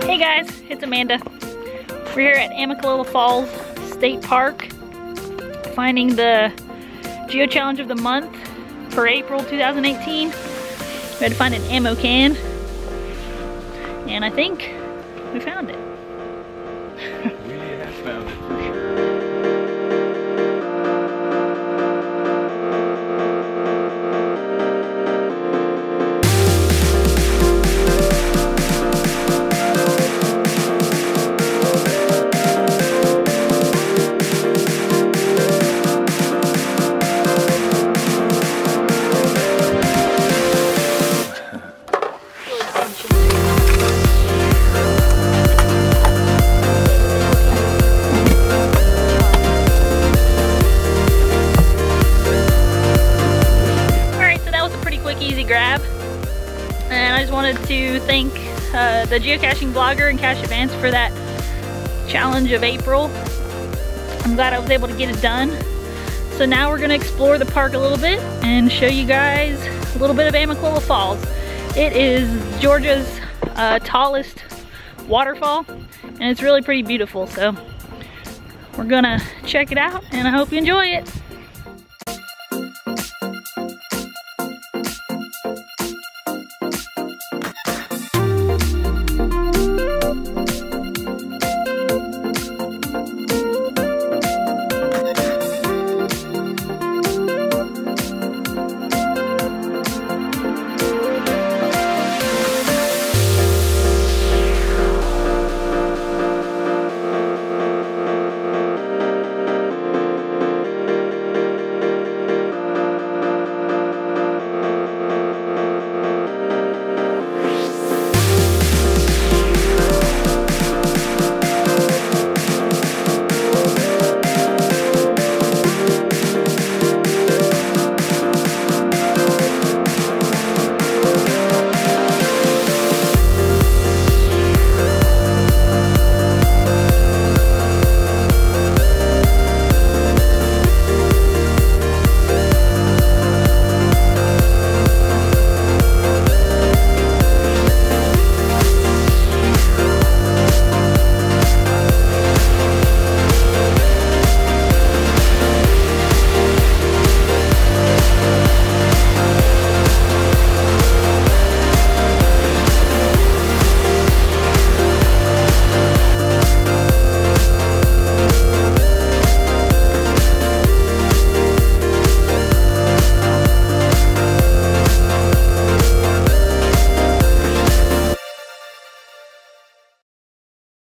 Hey guys, it's Amanda. We're here at Amicalola Falls State Park, finding the Geochallenge of the month for April 2018. We had to find an ammo can, and I think we found it. We have found it for sure. Easy grab, and I just wanted to thank the geocaching blogger and Cache Advance for that challenge of April. I'm glad I was able to get it done. So now we're going to explore the park a little bit and show you guys a little bit of Amicalola Falls. It is Georgia's tallest waterfall, and it's really pretty beautiful, so we're gonna check it out and I hope you enjoy it.